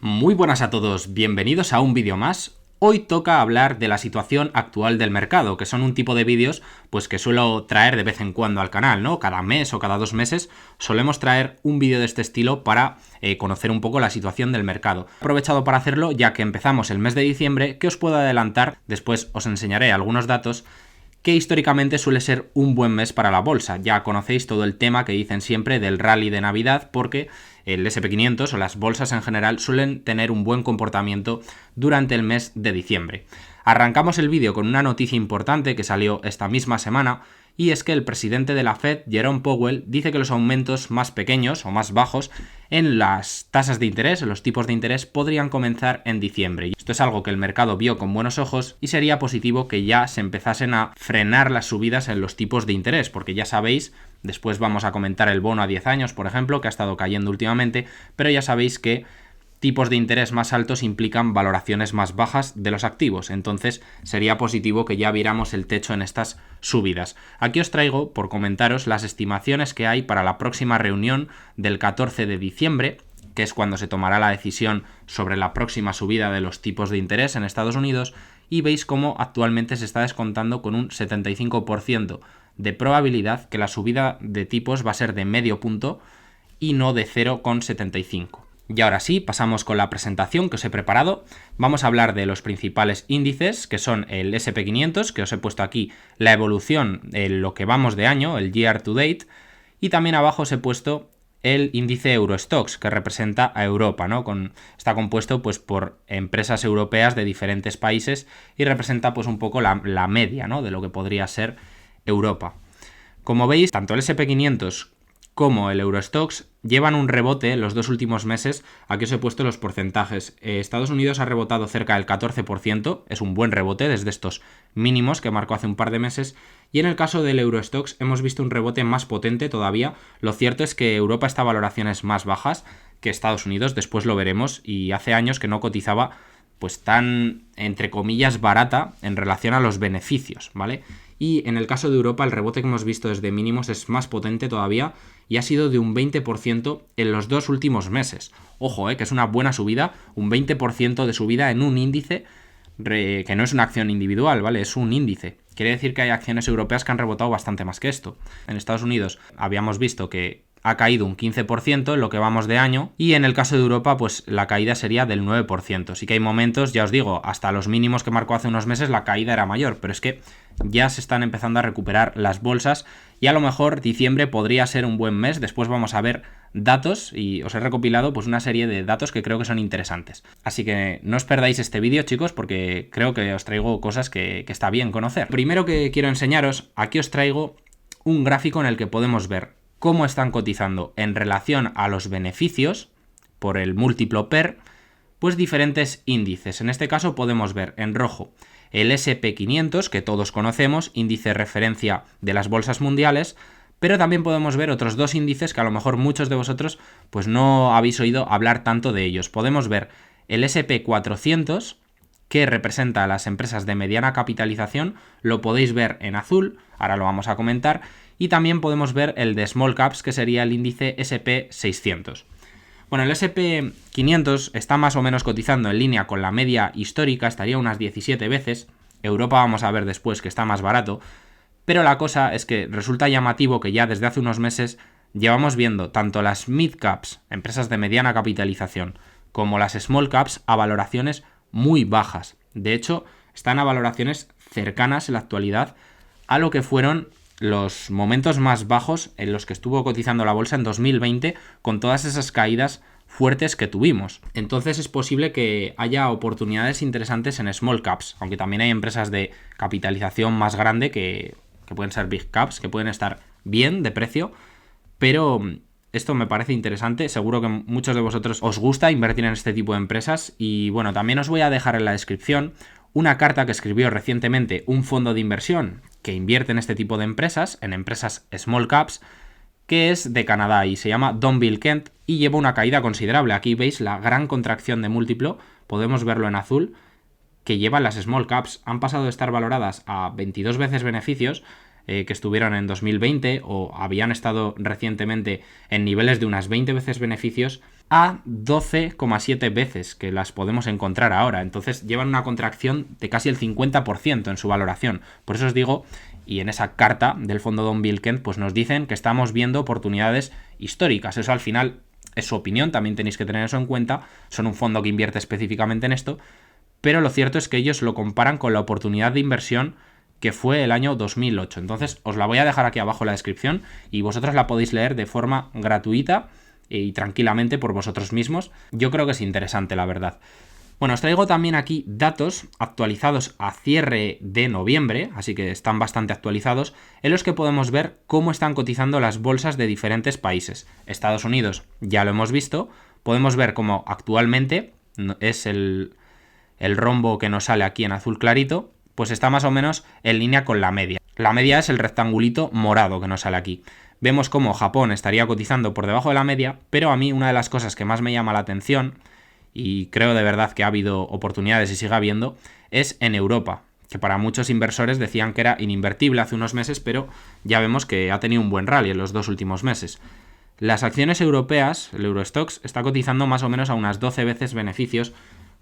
Muy buenas a todos, bienvenidos a un vídeo más. Hoy toca hablar de la situación actual del mercado, que son un tipo de vídeos pues que suelo traer de vez en cuando al canal, ¿no? Cada mes o cada 2 meses solemos traer un vídeo de este estilo para conocer un poco la situación del mercado. He aprovechado para hacerlo ya que empezamos el mes de diciembre, que os puedo adelantar, después os enseñaré algunos datos, que históricamente suele ser un buen mes para la bolsa. Ya conocéis todo el tema que dicen siempre del rally de Navidad, porque el SP500 o las bolsas en general suelen tener un buen comportamiento durante el mes de diciembre. Arrancamos el vídeo con una noticia importante que salió esta misma semana, y es que el presidente de la Fed, Jerome Powell, dice que los aumentos más pequeños o más bajos en las tasas de interés, en los tipos de interés, podrían comenzar en diciembre. Esto es algo que el mercado vio con buenos ojos y sería positivo que ya se empezasen a frenar las subidas en los tipos de interés, porque ya sabéis, después vamos a comentar el bono a 10 años, por ejemplo, que ha estado cayendo últimamente, pero ya sabéis que tipos de interés más altos implican valoraciones más bajas de los activos, entonces sería positivo que ya viéramos el techo en estas subidas. Aquí os traigo, por comentaros, las estimaciones que hay para la próxima reunión del 14 de diciembre, que es cuando se tomará la decisión sobre la próxima subida de los tipos de interés en Estados Unidos, y veis cómo actualmente se está descontando con un 75% de probabilidad que la subida de tipos va a ser de medio punto y no de 0,75. Y ahora sí, pasamos con la presentación que os he preparado. Vamos a hablar de los principales índices, que son el SP500, que os he puesto aquí la evolución en lo que vamos de año, el year to date, y también abajo os he puesto el índice Eurostoxx, que representa a Europa, ¿no? Está compuesto pues por empresas europeas de diferentes países y representa pues un poco la media, ¿no?, de lo que podría ser Europa. Como veis, tanto el SP500 como el Eurostoxx llevan un rebote los dos últimos meses. Aquí os he puesto los porcentajes. Estados Unidos ha rebotado cerca del 14%, es un buen rebote desde estos mínimos que marcó hace un par de meses, y en el caso del Eurostoxx hemos visto un rebote más potente todavía. Lo cierto es que Europa está a valoraciones más bajas que Estados Unidos, después lo veremos, y hace años que no cotizaba pues tan, entre comillas, barata en relación a los beneficios, ¿vale? Y en el caso de Europa el rebote que hemos visto desde mínimos es más potente todavía y ha sido de un 20% en los dos últimos meses. Ojo, que es una buena subida, un 20% de subida en un índice que no es una acción individual, ¿vale? Es un índice. Quiere decir que hay acciones europeas que han rebotado bastante más que esto. En Estados Unidos habíamos visto que ha caído un 15% en lo que vamos de año, y en el caso de Europa pues la caída sería del 9%. Sí que hay momentos, ya os digo, hasta los mínimos que marcó hace unos meses la caída era mayor, pero es que ya se están empezando a recuperar las bolsas y a lo mejor diciembre podría ser un buen mes. Después vamos a ver datos y os he recopilado pues una serie de datos que creo que son interesantes. Así que no os perdáis este vídeo, chicos, porque creo que os traigo cosas que está bien conocer. Primero que quiero enseñaros, aquí os traigo un gráfico en el que podemos ver cómo están cotizando en relación a los beneficios por el múltiplo PER, pues diferentes índices. En este caso podemos ver en rojo el SP500, que todos conocemos, índice de referencia de las bolsas mundiales, pero también podemos ver otros dos índices que a lo mejor muchos de vosotros pues no habéis oído hablar tanto de ellos. Podemos ver el SP400, que representa a las empresas de mediana capitalización, lo podéis ver en azul, ahora lo vamos a comentar, y también podemos ver el de Small Caps, que sería el índice SP600. Bueno, el SP500 está más o menos cotizando en línea con la media histórica, estaría unas 17 veces. Europa vamos a ver después que está más barato, pero la cosa es que resulta llamativo que ya desde hace unos meses llevamos viendo tanto las mid caps, empresas de mediana capitalización, como las small caps a valoraciones muy bajas. De hecho, están a valoraciones cercanas en la actualidad a lo que fueron los momentos más bajos en los que estuvo cotizando la bolsa en 2020, con todas esas caídas fuertes que tuvimos. Entonces es posible que haya oportunidades interesantes en small caps, aunque también hay empresas de capitalización más grande que pueden ser big caps, que pueden estar bien de precio, pero esto me parece interesante. Seguro que muchos de vosotros os gusta invertir en este tipo de empresas, y bueno, también os voy a dejar en la descripción una carta que escribió recientemente un fondo de inversión que invierte en este tipo de empresas, en empresas small caps, que es de Canadá y se llama Don Bill Kent, y lleva una caída considerable. Aquí veis la gran contracción de múltiplo, podemos verlo en azul, que llevan las small caps. Han pasado de estar valoradas a 22 veces beneficios, que estuvieron en 2020, o habían estado recientemente en niveles de unas 20 veces beneficios, a 12,7 veces que las podemos encontrar ahora. Entonces llevan una contracción de casi el 50% en su valoración. Por eso os digo, y en esa carta del fondo Don Wilkent, pues nos dicen que estamos viendo oportunidades históricas. Eso al final es su opinión, también tenéis que tener eso en cuenta. Son un fondo que invierte específicamente en esto, pero lo cierto es que ellos lo comparan con la oportunidad de inversión que fue el año 2008. Entonces os la voy a dejar aquí abajo en la descripción y vosotros la podéis leer de forma gratuita y tranquilamente por vosotros mismos. Yo creo que es interesante, la verdad. Bueno, os traigo también aquí datos actualizados a cierre de noviembre, así que están bastante actualizados, en los que podemos ver cómo están cotizando las bolsas de diferentes países. Estados Unidos ya lo hemos visto, podemos ver cómo actualmente es el rombo que nos sale aquí en azul clarito, pues está más o menos en línea con la media. La media es el rectangulito morado que nos sale aquí. Vemos cómo Japón estaría cotizando por debajo de la media, pero a mí una de las cosas que más me llama la atención, y creo de verdad que ha habido oportunidades y sigue habiendo, es en Europa, que para muchos inversores decían que era ininvertible hace unos meses, pero ya vemos que ha tenido un buen rally en los 2 últimos meses. Las acciones europeas, el Eurostoxx, está cotizando más o menos a unas 12 veces beneficios,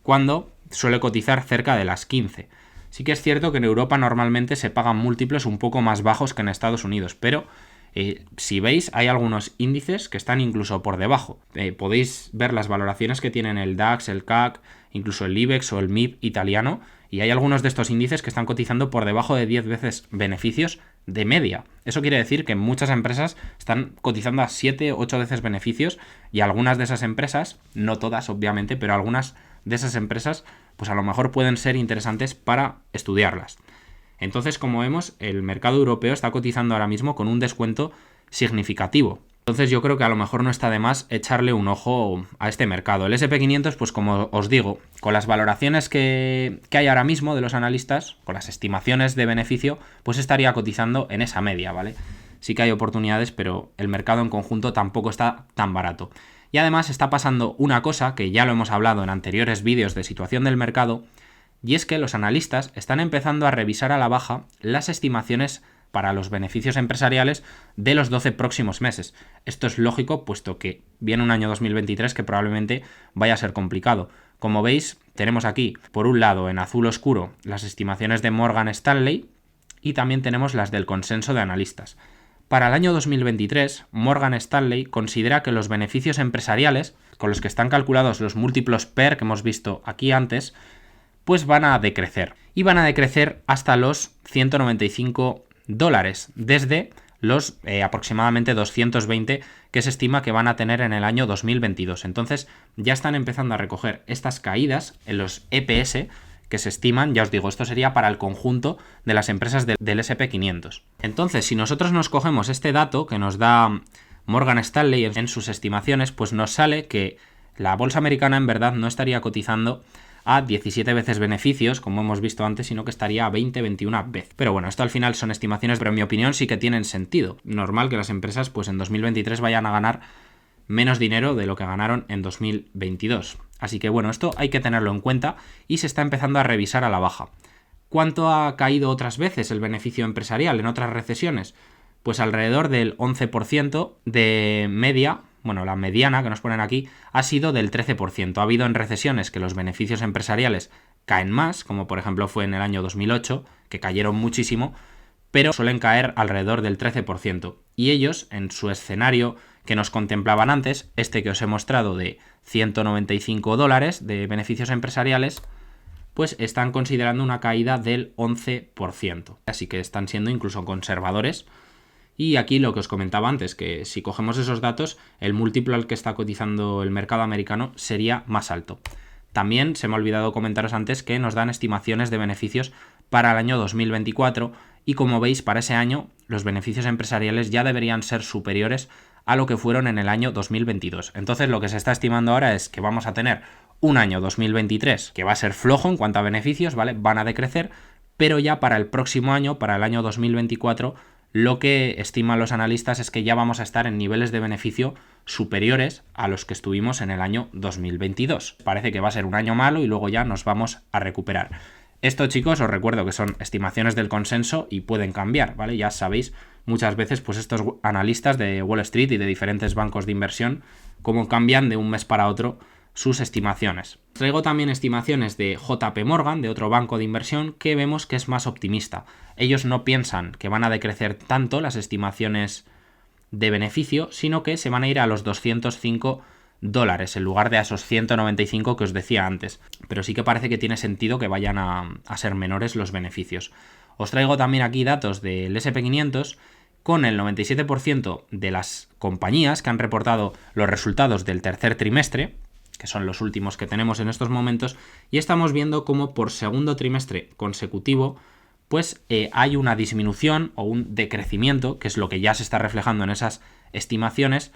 cuando suele cotizar cerca de las 15. Sí que es cierto que en Europa normalmente se pagan múltiplos un poco más bajos que en Estados Unidos, pero si veis, hay algunos índices que están incluso por debajo. Podéis ver las valoraciones que tienen el DAX, el CAC, incluso el IBEX o el MIB italiano, y hay algunos de estos índices que están cotizando por debajo de 10 veces beneficios de media. Eso quiere decir que muchas empresas están cotizando a 7, 8 veces beneficios, y algunas de esas empresas, no todas obviamente, pero algunas de esas empresas, pues a lo mejor pueden ser interesantes para estudiarlas. Entonces, como vemos, el mercado europeo está cotizando ahora mismo con un descuento significativo. Entonces yo creo que a lo mejor no está de más echarle un ojo a este mercado. El SP500, pues como os digo, con las valoraciones que hay ahora mismo de los analistas, con las estimaciones de beneficio, pues estaría cotizando en esa media, ¿vale? Sí que hay oportunidades, pero el mercado en conjunto tampoco está tan barato. Y además está pasando una cosa que ya lo hemos hablado en anteriores vídeos de situación del mercado, y es que los analistas están empezando a revisar a la baja las estimaciones para los beneficios empresariales de los 12 próximos meses. Esto es lógico, puesto que viene un año 2023 que probablemente vaya a ser complicado. Como veis, tenemos aquí, por un lado, en azul oscuro, las estimaciones de Morgan Stanley y también tenemos las del consenso de analistas. Para el año 2023, Morgan Stanley considera que los beneficios empresariales, con los que están calculados los múltiplos PER que hemos visto aquí antes, pues van a decrecer. Y van a decrecer hasta los $195, desde los aproximadamente 220 que se estima que van a tener en el año 2022. Entonces ya están empezando a recoger estas caídas en los EPS que se estiman, ya os digo, esto sería para el conjunto de las empresas del SP500. Entonces, si nosotros nos cogemos este dato que nos da Morgan Stanley en sus estimaciones, pues nos sale que la bolsa americana en verdad no estaría cotizando a 17 veces beneficios, como hemos visto antes, sino que estaría a 20, 21 veces. Pero bueno, esto al final son estimaciones, pero en mi opinión sí que tienen sentido. Normal que las empresas pues en 2023 vayan a ganar menos dinero de lo que ganaron en 2022. Así que bueno, esto hay que tenerlo en cuenta y se está empezando a revisar a la baja. ¿Cuánto ha caído otras veces el beneficio empresarial en otras recesiones? Pues alrededor del 11% de media. Bueno, la mediana que nos ponen aquí ha sido del 13%. Ha habido en recesiones que los beneficios empresariales caen más, como por ejemplo fue en el año 2008, que cayeron muchísimo, pero suelen caer alrededor del 13%. Y ellos, en su escenario que nos contemplaban antes, este que os he mostrado de $195 de beneficios empresariales, pues están considerando una caída del 11%. Así que están siendo incluso conservadores. Y aquí lo que os comentaba antes, que si cogemos esos datos, el múltiplo al que está cotizando el mercado americano sería más alto. También se me ha olvidado comentaros antes que nos dan estimaciones de beneficios para el año 2024 y como veis para ese año los beneficios empresariales ya deberían ser superiores a lo que fueron en el año 2022. Entonces lo que se está estimando ahora es que vamos a tener un año 2023 que va a ser flojo en cuanto a beneficios, ¿vale? Van a decrecer, pero ya para el próximo año, para el año 2024, lo que estiman los analistas es que ya vamos a estar en niveles de beneficio superiores a los que estuvimos en el año 2022. Parece que va a ser un año malo y luego ya nos vamos a recuperar. Esto, chicos, os recuerdo que son estimaciones del consenso y pueden cambiar, ¿vale? Ya sabéis, muchas veces pues estos analistas de Wall Street y de diferentes bancos de inversión cómo cambian de un mes para otro sus estimaciones. Traigo también estimaciones de JP Morgan, de otro banco de inversión, que vemos que es más optimista. Ellos no piensan que van a decrecer tanto las estimaciones de beneficio, sino que se van a ir a los $205 en lugar de a esos 195 que os decía antes. Pero sí que parece que tiene sentido que vayan a ser menores los beneficios. Os traigo también aquí datos del SP500 con el 97% de las compañías que han reportado los resultados del tercer trimestre, que son los últimos que tenemos en estos momentos, y estamos viendo cómo por segundo trimestre consecutivo pues hay una disminución o un decrecimiento, que es lo que ya se está reflejando en esas estimaciones,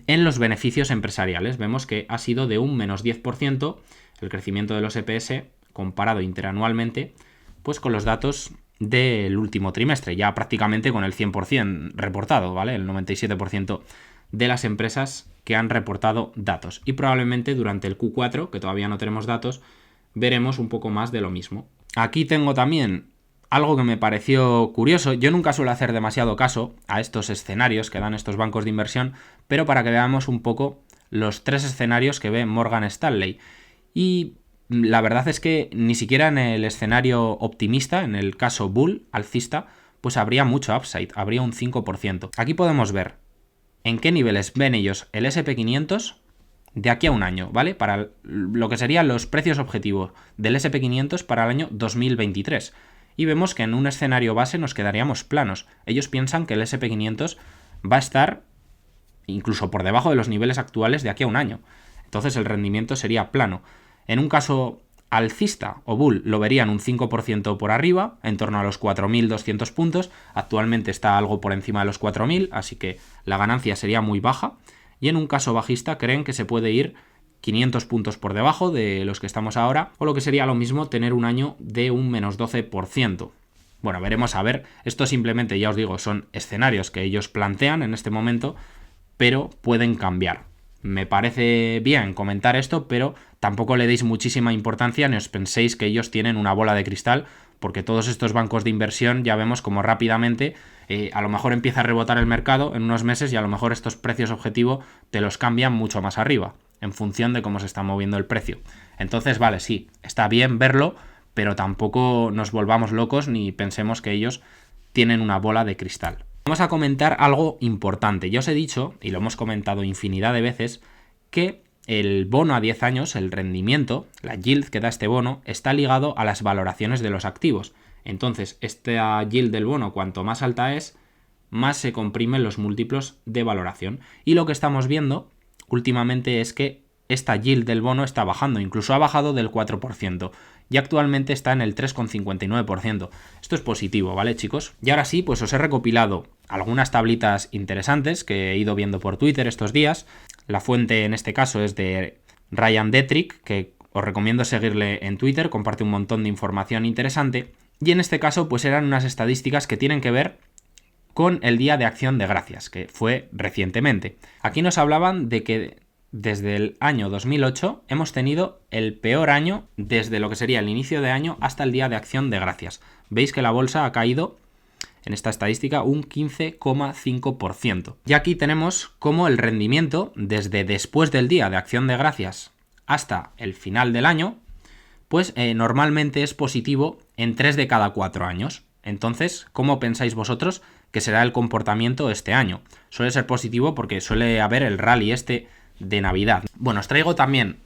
en los beneficios empresariales. Vemos que ha sido de un menos 10% el crecimiento de los EPS comparado interanualmente pues con los datos del último trimestre, ya prácticamente con el 100% reportado, ¿vale? El 97% de las empresas que han reportado datos. Y probablemente durante el Q4, que todavía no tenemos datos, veremos un poco más de lo mismo. Aquí tengo también algo que me pareció curioso. Yo nunca suelo hacer demasiado caso a estos escenarios que dan estos bancos de inversión, pero para que veamos un poco los 3 escenarios que ve Morgan Stanley. Y la verdad es que ni siquiera en el escenario optimista, en el caso bull, alcista, pues habría mucho upside, habría un 5%. Aquí podemos ver en qué niveles ven ellos el SP500 de aquí a un año, ¿vale? Para lo que serían los precios objetivos del SP500 para el año 2023. Y vemos que en un escenario base nos quedaríamos planos. Ellos piensan que el SP500 va a estar incluso por debajo de los niveles actuales de aquí a un año. Entonces el rendimiento sería plano. En un caso alcista o bull lo verían un 5% por arriba, en torno a los 4.200 puntos. Actualmente está algo por encima de los 4.000, así que la ganancia sería muy baja. Y en un caso bajista creen que se puede ir 500 puntos por debajo de los que estamos ahora, o lo que sería lo mismo tener un año de un menos 12%. Bueno, veremos a ver. Esto simplemente, ya os digo, son escenarios que ellos plantean en este momento, pero pueden cambiar. Me parece bien comentar esto, pero tampoco le deis muchísima importancia ni os penséis que ellos tienen una bola de cristal, porque todos estos bancos de inversión ya vemos como rápidamente a lo mejor empieza a rebotar el mercado en unos meses y a lo mejor estos precios objetivo te los cambian mucho más arriba, en función de cómo se está moviendo el precio. Entonces, vale, sí, está bien verlo, pero tampoco nos volvamos locos ni pensemos que ellos tienen una bola de cristal. Vamos a comentar algo importante. Ya os he dicho, y lo hemos comentado infinidad de veces, que el bono a 10 años, el rendimiento, la yield que da este bono, está ligado a las valoraciones de los activos. Entonces, esta yield del bono, cuanto más alta es, más se comprimen los múltiplos de valoración. Y lo que estamos viendo últimamente es que esta yield del bono está bajando, incluso ha bajado del 4%. Y actualmente está en el 3,59%. Esto es positivo, ¿vale, chicos? Y ahora sí, pues os he recopilado algunas tablitas interesantes que he ido viendo por Twitter estos días. La fuente en este caso es de Ryan Detrick, que os recomiendo seguirle en Twitter, comparte un montón de información interesante. Y en este caso, pues eran unas estadísticas que tienen que ver con el Día de Acción de Gracias, que fue recientemente. Aquí nos hablaban de que desde el año 2008 hemos tenido el peor año desde lo que sería el inicio de año hasta el Día de Acción de Gracias. Veis que la bolsa ha caído en esta estadística un 15,5%. Y aquí tenemos cómo el rendimiento desde después del Día de Acción de Gracias hasta el final del año, pues normalmente es positivo en 3 de cada 4 años. Entonces, ¿cómo pensáis vosotros que será el comportamiento este año? Suele ser positivo porque suele haber el rally de Navidad. Bueno, os traigo también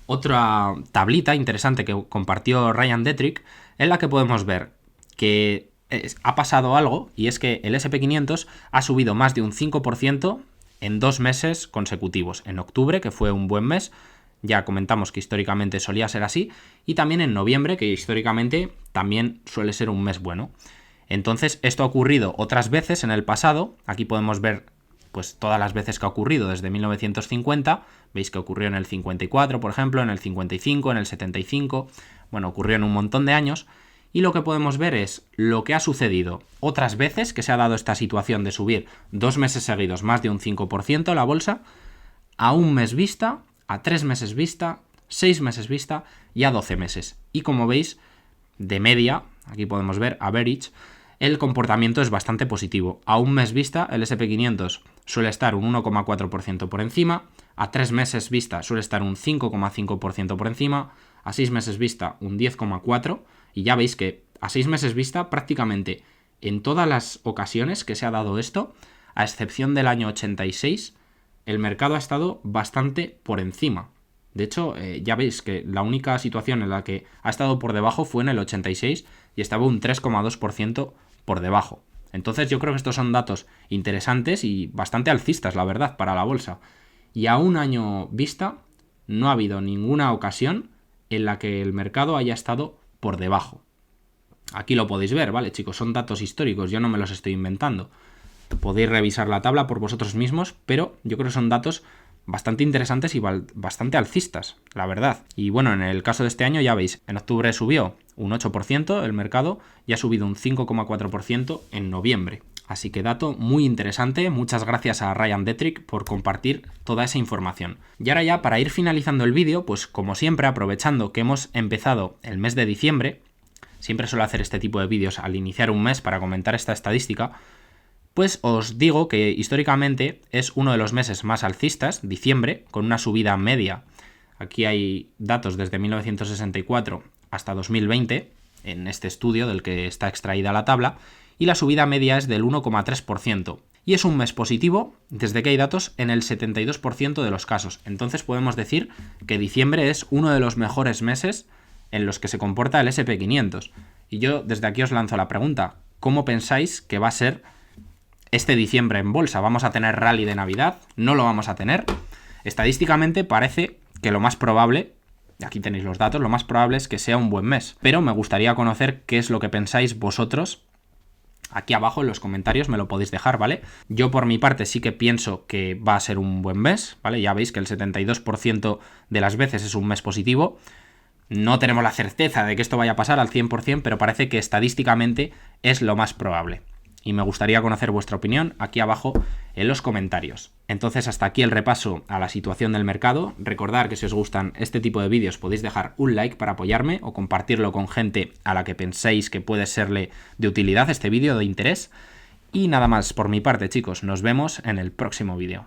otra tablita interesante que compartió Ryan Detrick, en la que podemos ver que ha pasado algo, y es que el SP500 ha subido más de un 5% en 2 meses consecutivos. En octubre, que fue un buen mes, ya comentamos que históricamente solía ser así, y también en noviembre, que históricamente también suele ser un mes bueno. Entonces, esto ha ocurrido otras veces en el pasado. Aquí podemos ver pues todas las veces que ha ocurrido desde 1950, veis que ocurrió en el 54, por ejemplo, en el 55, en el 75, bueno, ocurrió en un montón de años, y lo que podemos ver es lo que ha sucedido otras veces que se ha dado esta situación de subir 2 meses seguidos más de un 5% la bolsa, a un mes vista, a 3 meses vista, 6 meses vista y a 12 meses. Y como veis, de media, aquí podemos ver average, el comportamiento es bastante positivo. A un mes vista, el SP500 suele estar un 1,4% por encima, a 3 meses vista suele estar un 5,5% por encima, a 6 meses vista un 10,4%, y ya veis que a 6 meses vista prácticamente en todas las ocasiones que se ha dado esto, a excepción del año 86, el mercado ha estado bastante por encima. De hecho, ya veis que la única situación en la que ha estado por debajo fue en el 86 y estaba un 3,2% por debajo. Entonces yo creo que estos son datos interesantes y bastante alcistas, la verdad, para la bolsa. Y a un año vista no ha habido ninguna ocasión en la que el mercado haya estado por debajo. Aquí lo podéis ver, ¿vale, chicos? Son datos históricos, yo no me los estoy inventando. Podéis revisar la tabla por vosotros mismos, pero yo creo que son datos bastante interesantes y bastante alcistas, la verdad. Y bueno, en el caso de este año ya veis, en octubre subió un 8% el mercado y ha subido un 5,4% en noviembre. Así que dato muy interesante, muchas gracias a Ryan Detrick por compartir toda esa información. Y ahora ya para ir finalizando el vídeo, pues como siempre aprovechando que hemos empezado el mes de diciembre, siempre suelo hacer este tipo de vídeos al iniciar un mes para comentar esta estadística, pues os digo que históricamente es uno de los meses más alcistas, diciembre, con una subida media. Aquí hay datos desde 1964 hasta 2020, en este estudio del que está extraída la tabla, y la subida media es del 1,3%. Y es un mes positivo desde que hay datos en el 72% de los casos. Entonces podemos decir que diciembre es uno de los mejores meses en los que se comporta el SP500. Y yo desde aquí os lanzo la pregunta, ¿cómo pensáis que va a ser este diciembre en bolsa? ¿Vamos a tener rally de Navidad? ¿No lo vamos a tener? Estadísticamente parece que lo más probable, aquí tenéis los datos, lo más probable es que sea un buen mes. Pero me gustaría conocer qué es lo que pensáis vosotros. Aquí abajo en los comentarios me lo podéis dejar, ¿vale? Yo por mi parte sí que pienso que va a ser un buen mes, ¿vale? Ya veis que el 72% de las veces es un mes positivo. No tenemos la certeza de que esto vaya a pasar al 100%, pero parece que estadísticamente es lo más probable. Y me gustaría conocer vuestra opinión aquí abajo en los comentarios. Entonces hasta aquí el repaso a la situación del mercado. Recordad que si os gustan este tipo de vídeos podéis dejar un like para apoyarme o compartirlo con gente a la que penséis que puede serle de utilidad este vídeo, de interés. Y nada más por mi parte, chicos, nos vemos en el próximo vídeo.